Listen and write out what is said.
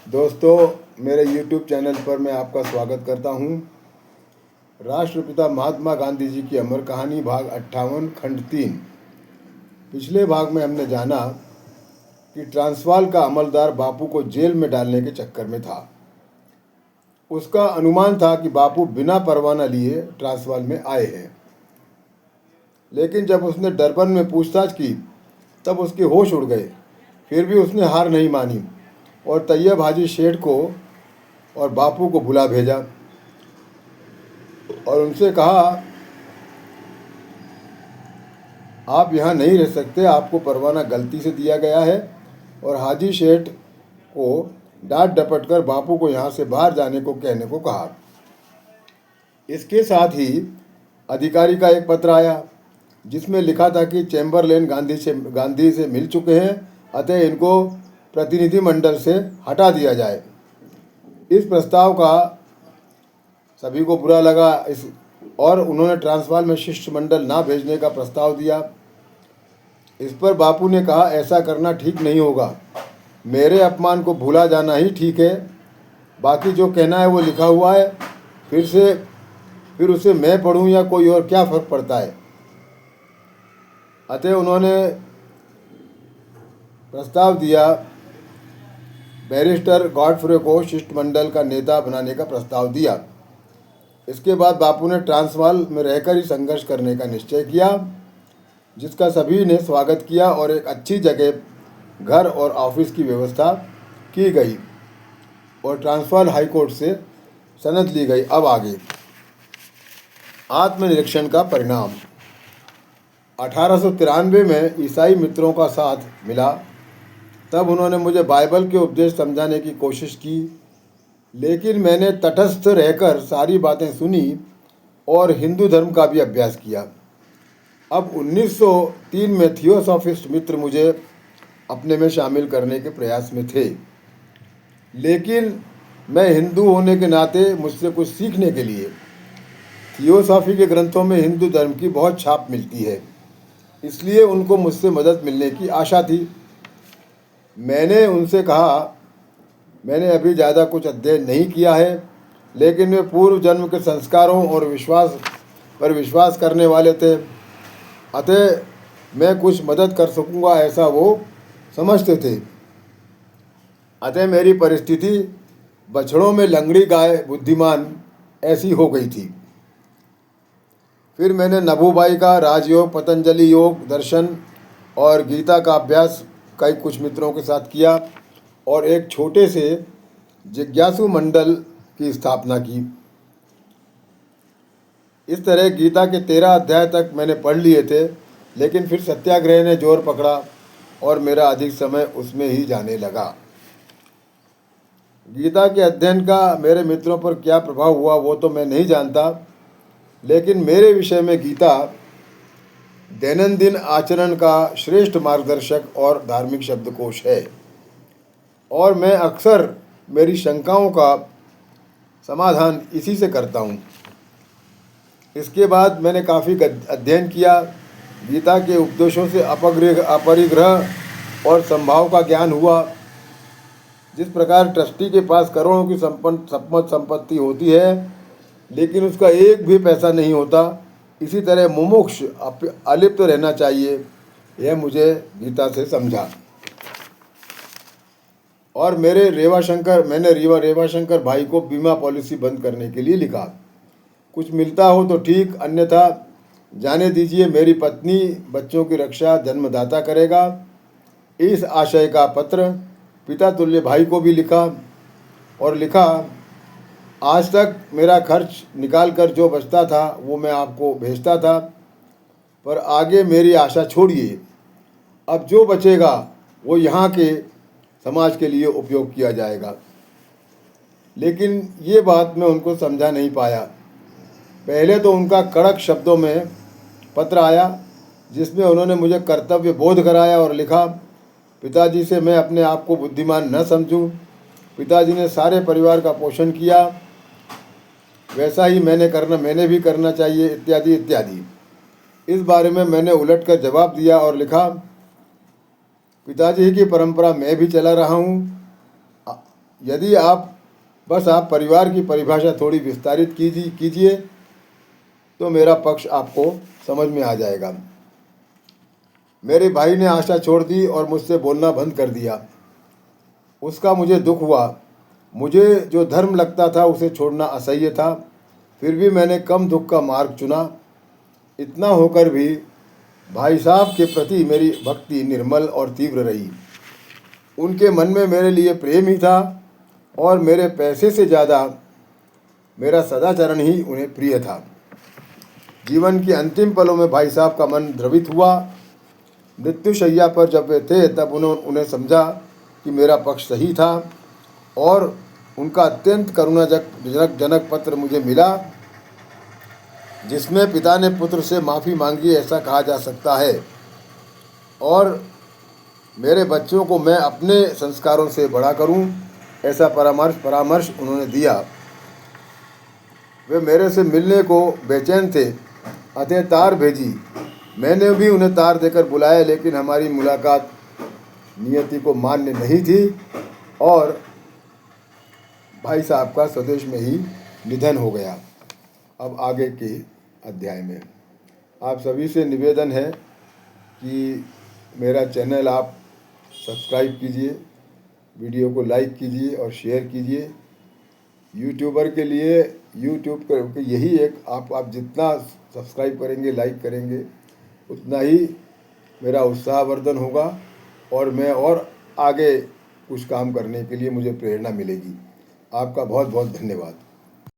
दोस्तों, मेरे YouTube channel पर मैं आपका स्वागत करता हूँ। राष्ट्रपिता महात्मा गांधी जी की अमर कहानी भाग 58 खंड 3। पिछले भाग में हमने जाना कि ट्रांसवाल का अमलदार बापू को जेल में डालने के चक्कर में था। उसका अनुमान था कि बापू बिना परवाना लिए ट्रांसवाल में आए हैं, लेकिन जब उसने डरबन में पूछताछ की तब उसके होश उड़ गए। फिर भी उसने हार नहीं मानी और तैयब हाजी शेठ को और बापू को बुला भेजा और उनसे कहा, आप यहाँ नहीं रह सकते, आपको परवाना गलती से दिया गया है। और हाजी शेठ को डांट डपट कर बापू को यहाँ से बाहर जाने को कहने को कहा। इसके साथ ही अधिकारी का एक पत्र आया जिसमें लिखा था कि चैम्बरलेन गांधी से मिल चुके हैं, अतः इनको प्रतिनिधिमंडल से हटा दिया जाए। इस प्रस्ताव का सभी को बुरा लगा और उन्होंने ट्रांसवाल में शिष्टमंडल ना भेजने का प्रस्ताव दिया। इस पर बापू ने कहा, ऐसा करना ठीक नहीं होगा, मेरे अपमान को भूला जाना ही ठीक है। बाकी जो कहना है वो लिखा हुआ है, फिर उसे मैं पढ़ूं या कोई और, क्या फ़र्क पड़ता है। अतः उन्होंने प्रस्ताव दिया, बैरिस्टर गॉडफ्रे को शिष्टमंडल का नेता बनाने का प्रस्ताव दिया। इसके बाद बापू ने ट्रांसवाल में रहकर ही संघर्ष करने का निश्चय किया, जिसका सभी ने स्वागत किया और एक अच्छी जगह घर और ऑफिस की व्यवस्था की गई और ट्रांसवाल हाईकोर्ट से सनद ली गई। अब आगे आत्मनिरीक्षण का परिणाम। 1893 में ईसाई मित्रों का साथ मिला। तब उन्होंने मुझे बाइबल के उपदेश समझाने की कोशिश की, लेकिन मैंने तटस्थ रहकर सारी बातें सुनी और हिंदू धर्म का भी अभ्यास किया। अब 1903 में थियोसॉफिस्ट मित्र मुझे अपने में शामिल करने के प्रयास में थे, लेकिन मैं हिंदू होने के नाते मुझसे कुछ सीखने के लिए थियोसॉफी के ग्रंथों में हिंदू धर्म की बहुत छाप मिलती है, इसलिए उनको मुझसे मदद मिलने की आशा थी। मैंने उनसे कहा, मैंने अभी ज़्यादा कुछ अध्ययन नहीं किया है, लेकिन वे पूर्व जन्म के संस्कारों और विश्वास करने वाले थे, अतः मैं कुछ मदद कर सकूंगा ऐसा वो समझते थे। अतः मेरी परिस्थिति बछड़ों में लंगड़ी गाय बुद्धिमान ऐसी हो गई थी। फिर मैंने नभूबाई का राजयोग, पतंजलि योग दर्शन और गीता का अभ्यास कई कुछ मित्रों के साथ किया और एक छोटे से जिज्ञासु मंडल की स्थापना की। इस तरह गीता के 13 अध्याय तक मैंने पढ़ लिए थे, लेकिन फिर सत्याग्रह ने जोर पकड़ा और मेरा अधिक समय उसमें ही जाने लगा। गीता के अध्ययन का मेरे मित्रों पर क्या प्रभाव हुआ वो तो मैं नहीं जानता, लेकिन मेरे विषय में गीता दैनंदिन आचरण का श्रेष्ठ मार्गदर्शक और धार्मिक शब्दकोश है और मैं अक्सर मेरी शंकाओं का समाधान इसी से करता हूँ। इसके बाद मैंने काफ़ी अध्ययन किया। गीता के उपदेशों से अपरिग्रह और संभाव का ज्ञान हुआ। जिस प्रकार ट्रस्टी के पास करोड़ों की संपत्ति होती है, लेकिन उसका एक भी पैसा नहीं होता, इसी तरह मुमुक्ष अलिप्त रहना चाहिए। यह मुझे गीता से समझा। और मैंने रेवाशंकर भाई को बीमा पॉलिसी बंद करने के लिए लिखा। कुछ मिलता हो तो ठीक, अन्यथा जाने दीजिए। मेरी पत्नी बच्चों की रक्षा जन्मदाता करेगा। इस आशय का पत्र पिता तुल्य भाई को भी लिखा और लिखा, आज तक मेरा खर्च निकाल कर जो बचता था वो मैं आपको भेजता था, पर आगे मेरी आशा छोड़िए। अब जो बचेगा वो यहाँ के समाज के लिए उपयोग किया जाएगा। लेकिन ये बात मैं उनको समझा नहीं पाया। पहले तो उनका कड़क शब्दों में पत्र आया जिसमें उन्होंने मुझे कर्तव्य बोध कराया और लिखा, पिताजी से मैं अपने आप को बुद्धिमान न समझूं। पिताजी ने सारे परिवार का पोषण किया, वैसा ही मैंने भी करना चाहिए, इत्यादि इत्यादि। इस बारे में मैंने उलट कर जवाब दिया और लिखा, पिताजी की परंपरा मैं भी चला रहा हूँ। यदि आप परिवार की परिभाषा थोड़ी विस्तारित कीजिए तो मेरा पक्ष आपको समझ में आ जाएगा। मेरे भाई ने आशा छोड़ दी और मुझसे बोलना बंद कर दिया। उसका मुझे दुख हुआ। मुझे जो धर्म लगता था उसे छोड़ना असह्य था, फिर भी मैंने कम दुख का मार्ग चुना। इतना होकर भी भाई साहब के प्रति मेरी भक्ति निर्मल और तीव्र रही। उनके मन में मेरे लिए प्रेम ही था और मेरे पैसे से ज़्यादा मेरा सदाचरण ही उन्हें प्रिय था। जीवन के अंतिम पलों में भाई साहब का मन द्रवित हुआ। मृत्युशैया पर जब वे थे तब उन्हें समझा कि मेरा पक्ष सही था और उनका अत्यंत करुणाजनक पत्र मुझे मिला, जिसमें पिता ने पुत्र से माफ़ी मांगी, ऐसा कहा जा सकता है। और मेरे बच्चों को मैं अपने संस्कारों से बड़ा करूं, ऐसा परामर्श उन्होंने दिया। वे मेरे से मिलने को बेचैन थे, अतः तार भेजी। मैंने भी उन्हें तार देकर बुलाया, लेकिन हमारी मुलाकात नियति को मान्य नहीं थी और भाई साहब का स्वदेश में ही निधन हो गया। अब आगे के अध्याय में आप सभी से निवेदन है कि मेरा चैनल आप सब्सक्राइब कीजिए, वीडियो को लाइक कीजिए और शेयर कीजिए। यूट्यूबर के लिए यूट्यूब का यही एक आप जितना सब्सक्राइब करेंगे, लाइक करेंगे, उतना ही मेरा उत्साहवर्धन होगा और मैं और आगे कुछ काम करने के लिए मुझे प्रेरणा मिलेगी। आपका बहुत बहुत धन्यवाद।